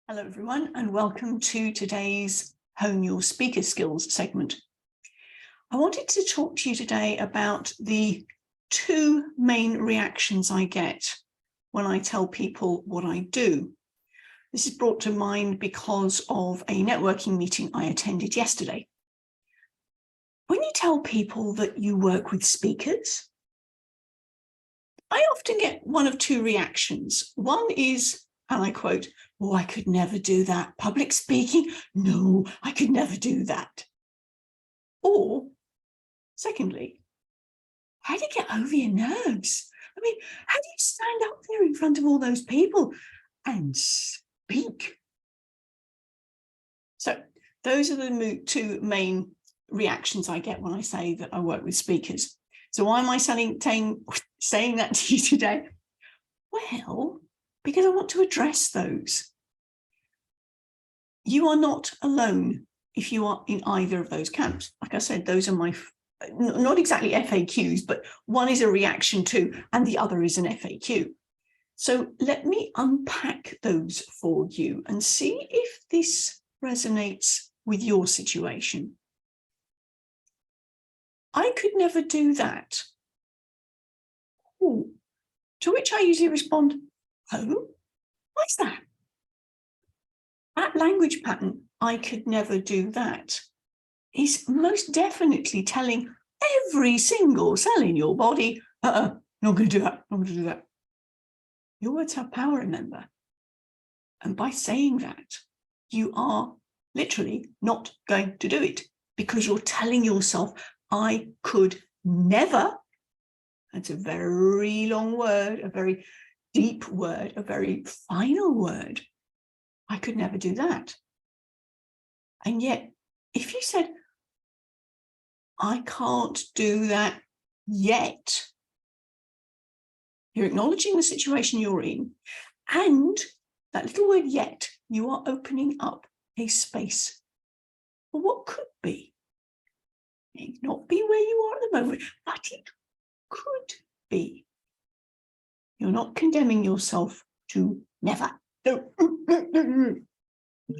Hello everyone and welcome to today's Hone Your Speaker Skills segment. I wanted to talk to you today about the two main reactions I get when I tell people what I do. This is brought to mind because of a networking meeting I attended yesterday. When you tell people that you work with speakers, I often get one of two reactions. One is, and I quote, "Oh, I could never do that. Public speaking? No, I could never do that." Or, secondly, how do you get over your nerves? I mean, how do you stand up there in front of all those people and speak? So those are the two main reactions I get when I say that I work with speakers. So why am I saying that to you today? Well, because I want to address those. You are not alone if you are in either of those camps. Like I said, those are my, not exactly FAQs, but one is a reaction to, and the other is an FAQ. So let me unpack those for you and see if this resonates with your situation. I could never do that. Ooh. To which I usually respond, oh, what's that? That language pattern, I could never do that, is most definitely telling every single cell in your body, not going to do that, not going to do that. Your words have power, remember. And by saying that, you are literally not going to do it because you're telling yourself, I could never. That's a very long word, a very deep word, a very final word. I could never do that. And yet, if you said, I can't do that yet, you're acknowledging the situation you're in, and that little word yet, you are opening up a space for what could be. It may not be where you are at the moment, but it could be. You're not condemning yourself to never.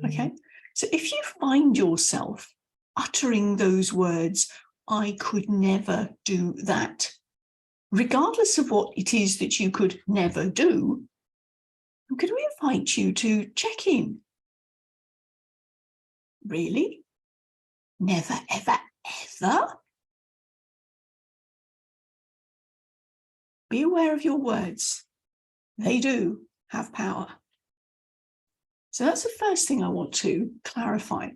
Okay, so if you find yourself uttering those words, I could never do that, regardless of what it is that you could never do, could we invite you to check in? Really? Never, ever, ever? Be aware of your words. They do have power. So that's the first thing I want to clarify.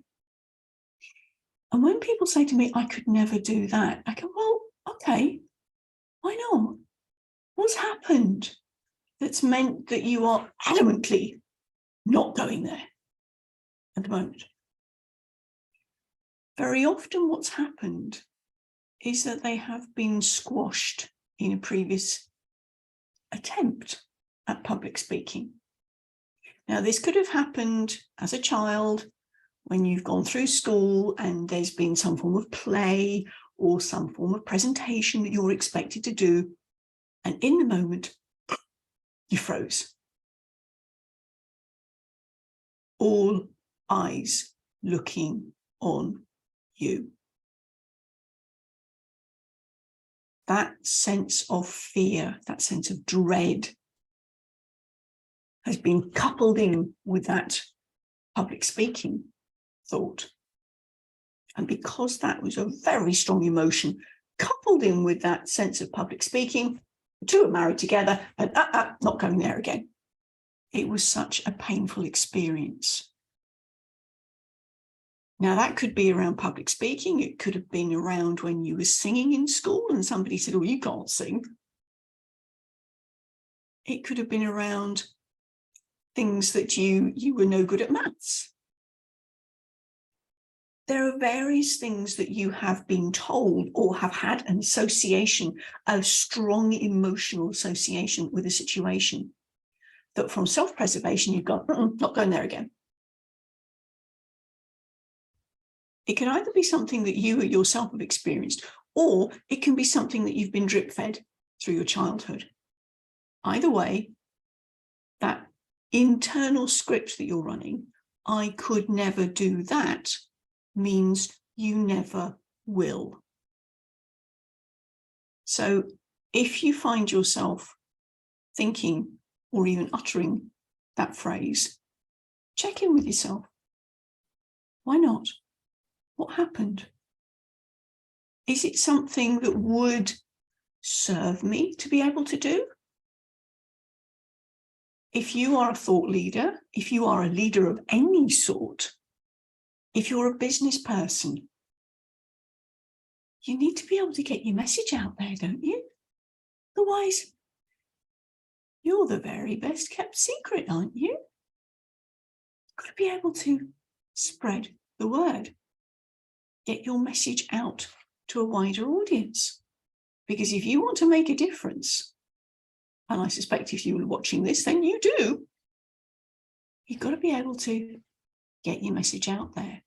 And when people say to me, I could never do that, I go, well, okay, why not? What's happened that's meant that you are adamantly not going there at the moment? Very often what's happened is that they have been squashed in a previous attempt at public speaking. Now, this could have happened as a child when you've gone through school and there's been some form of play or some form of presentation that you're expected to do. And in the moment, you froze. All eyes looking on you. That sense of fear, that sense of dread has been coupled in with that public speaking thought. And because that was a very strong emotion, coupled in with that sense of public speaking, the two are married together and not going there again. It was such a painful experience. Now, that could be around public speaking. It could have been around when you were singing in school and somebody said, oh, you can't sing. It could have been around things that you were no good at maths. There are various things that you have been told or have had an association, a strong emotional association with a situation that from self-preservation, you've got, not going there again. It can either be something that you yourself have experienced, or it can be something that you've been drip fed through your childhood. Either way, that internal script that you're running, I could never do that, means you never will. So if you find yourself thinking or even uttering that phrase, check in with yourself. Why not? What happened? Is it something that would serve me to be able to do? If you are a thought leader, if you are a leader of any sort, if you're a business person, you need to be able to get your message out there, don't you? Otherwise, you're the very best kept secret, aren't you? You've got to be able to spread the word, get your message out to a wider audience. Because if you want to make a difference, and I suspect if you were watching this, then you do, you've got to be able to get your message out there.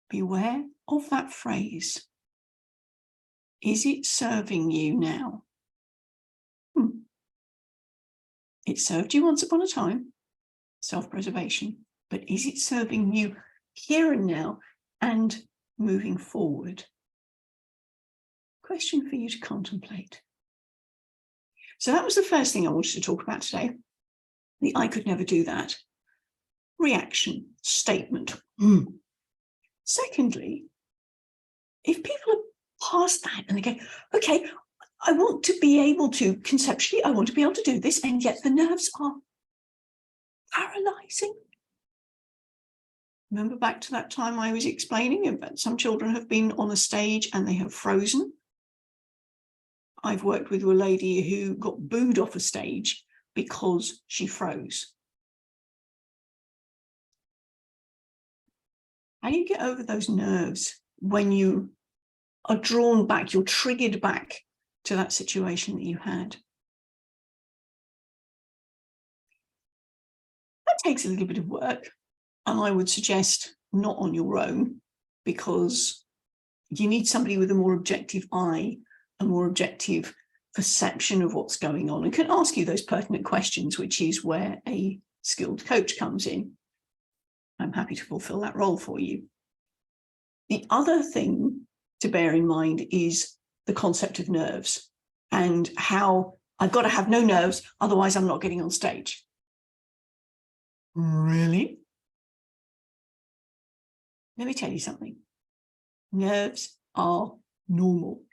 Beware of that phrase. Is it serving you now? It served you once upon a time, self-preservation, but is it serving you here and now and moving forward? Question for you to contemplate. So that was the first thing I wanted to talk about today. The I could never do that. Reaction, statement. Secondly, if people are past that and they go, okay, I want to be able to, conceptually, I want to be able to do this, and yet the nerves are paralyzing. Remember back to that time I was explaining about some children have been on a stage and they have frozen. I've worked with a lady who got booed off a stage because she froze. How do you get over those nerves when you are drawn back, you're triggered back to that situation that you had? That takes a little bit of work, and I would suggest not on your own, because you need somebody with a more objective eye, a more objective perception of what's going on, and can ask you those pertinent questions, which is where a skilled coach comes in. I'm happy to fulfill that role for you. The other thing to bear in mind is the concept of nerves and how I've got to have no nerves, otherwise I'm not getting on stage. Really? Let me tell you something. Nerves are normal.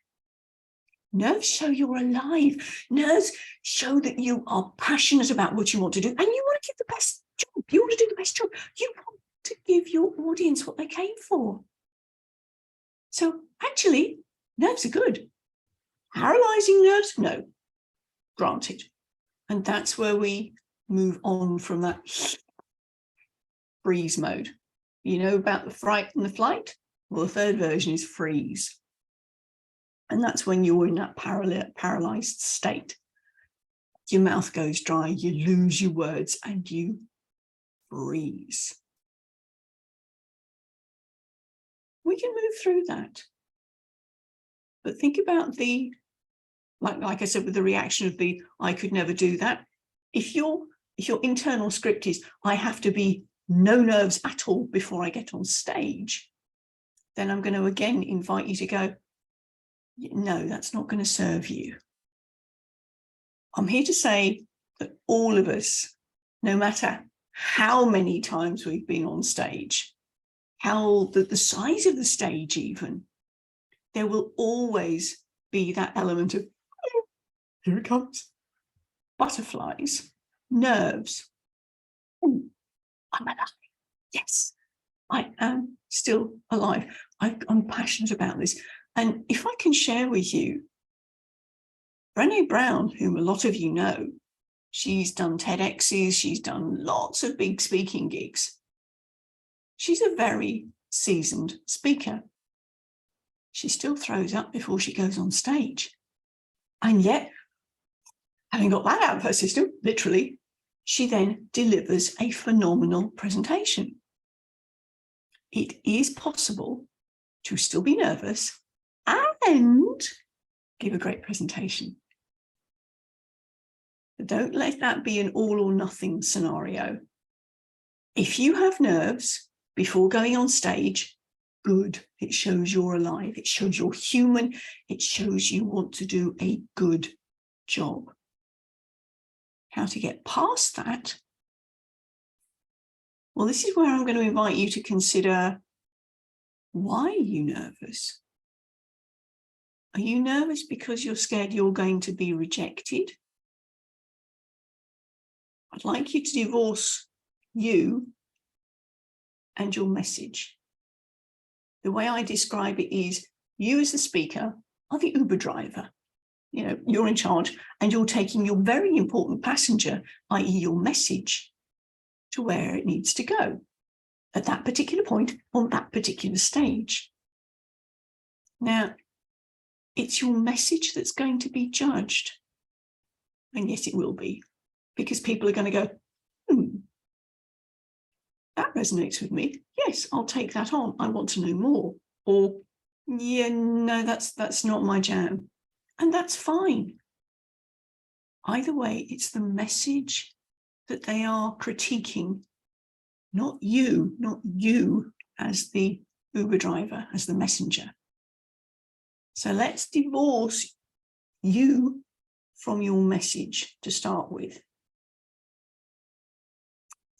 Nerves show you're alive. Nerves show that you are passionate about what you want to do, and you want to give the best job. You want to do the best job. You want to give your audience what they came for. So actually, nerves are good. Paralyzing nerves? No. Granted. And that's where we move on from that freeze mode. You know about the fright and the flight? Well, the third version is freeze. And that's when you're in that paralyzed state. Your mouth goes dry, you lose your words, and you freeze. We can move through that. But think about the, like I said, with the reaction of the, I could never do that. If your internal script is, I have to be no nerves at all before I get on stage, then I'm going to again invite you to go, no, that's not going to serve you. I'm here to say that all of us, no matter how many times we've been on stage, how the size of the stage even, there will always be that element of, oh, here it comes, butterflies, nerves. Oh, I'm alive. Yes, I am still alive. I'm passionate about this. And if I can share with you, Brené Brown, whom a lot of you know, she's done TEDx's, she's done lots of big speaking gigs. She's a very seasoned speaker. She still throws up before she goes on stage. And yet, having got that out of her system, literally, she then delivers a phenomenal presentation. It is possible to still be nervous and give a great presentation. But don't let that be an all or nothing scenario. If you have nerves before going on stage, good. It shows you're alive. It shows you're human. It shows you want to do a good job. How to get past that? Well, this is where I'm going to invite you to consider, why are you nervous? Are you nervous because you're scared you're going to be rejected? I'd like you to divorce you and your message. The way I describe it is, you as the speaker are the Uber driver. You know, you're in charge and you're taking your very important passenger, i.e. your message, to where it needs to go at that particular point on that particular stage. Now, it's your message that's going to be judged. And yes, it will be, because people are going to go, that resonates with me. Yes, I'll take that on. I want to know more. Or, yeah, no, that's not my jam. And that's fine. Either way, it's the message that they are critiquing, not you as the Uber driver, as the messenger. So let's divorce you from your message to start with.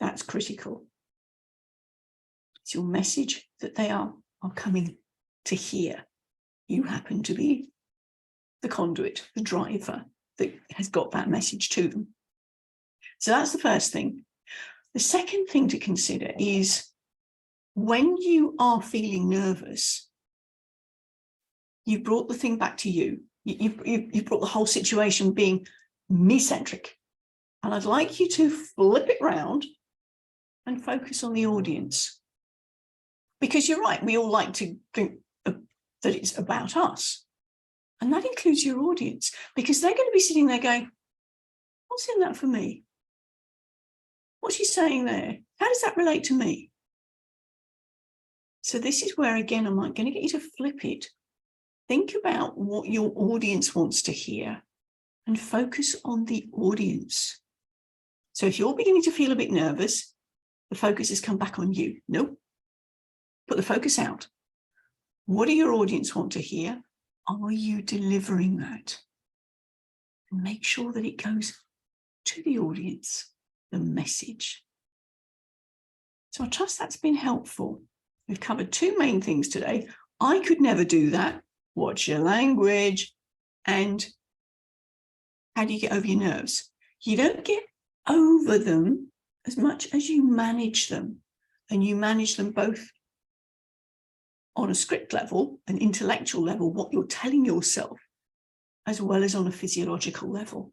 That's critical. It's your message that they are coming to hear. You happen to be the conduit, the driver that has got that message to them. So that's the first thing. The second thing to consider is, when you are feeling nervous, you've brought the thing back to you. You've brought the whole situation being me-centric. And I'd like you to flip it round and focus on the audience. Because you're right, we all like to think that it's about us. And that includes your audience, because they're going to be sitting there going, what's in that for me? What's she saying there? How does that relate to me? So this is where, again, I'm going to get you to flip it. Think about what your audience wants to hear and focus on the audience. So if you're beginning to feel a bit nervous, the focus has come back on you. Nope. Put the focus out. What do your audience want to hear? Are you delivering that? And make sure that it goes to the audience, the message. So I trust that's been helpful. We've covered two main things today. I could never do that. What's your language? And how do you get over your nerves? You don't get over them as much as you manage them. And you manage them both on a script level, an intellectual level, what you're telling yourself, as well as on a physiological level.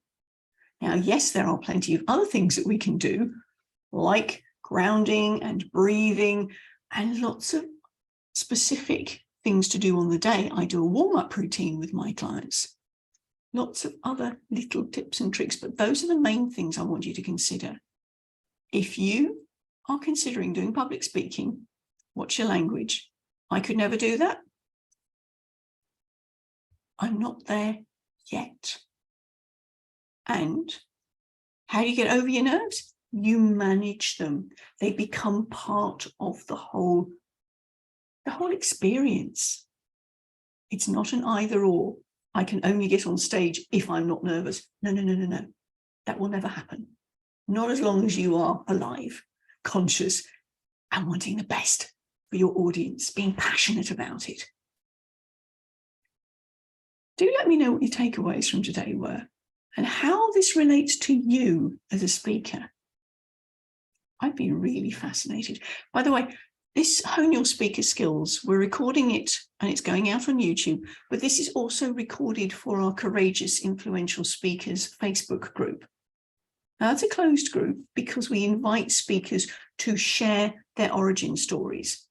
Now, yes, there are plenty of other things that we can do, like grounding and breathing, and lots of specific things to do on the day. I do a warm-up routine with my clients. Lots of other little tips and tricks, but those are the main things I want you to consider. If you are considering doing public speaking, what's your language? I could never do that. I'm not there yet. And how do you get over your nerves? You manage them. They become part of the whole experience. It's not an either or. I can only get on stage if I'm not nervous. No. That will never happen. Not as long as you are alive, conscious, and wanting the best for your audience, being passionate about it. Do let me know what your takeaways from today were and how this relates to you as a speaker. I'd be really fascinated. By the way, this Hone Your Speaker Skills, we're recording it and it's going out on YouTube, but this is also recorded for our Courageous Influential Speakers Facebook group. Now, that's a closed group because we invite speakers to share their origin stories.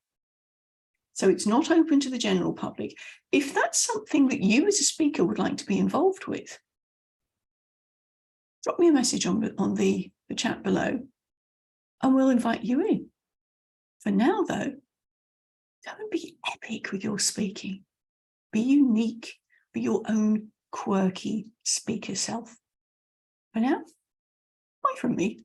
So it's not open to the general public. If that's something that you as a speaker would like to be involved with, drop me a message on the chat below and we'll invite you in. For now, though, don't be epic with your speaking. Be unique. Be your own quirky speaker self. For now, from me.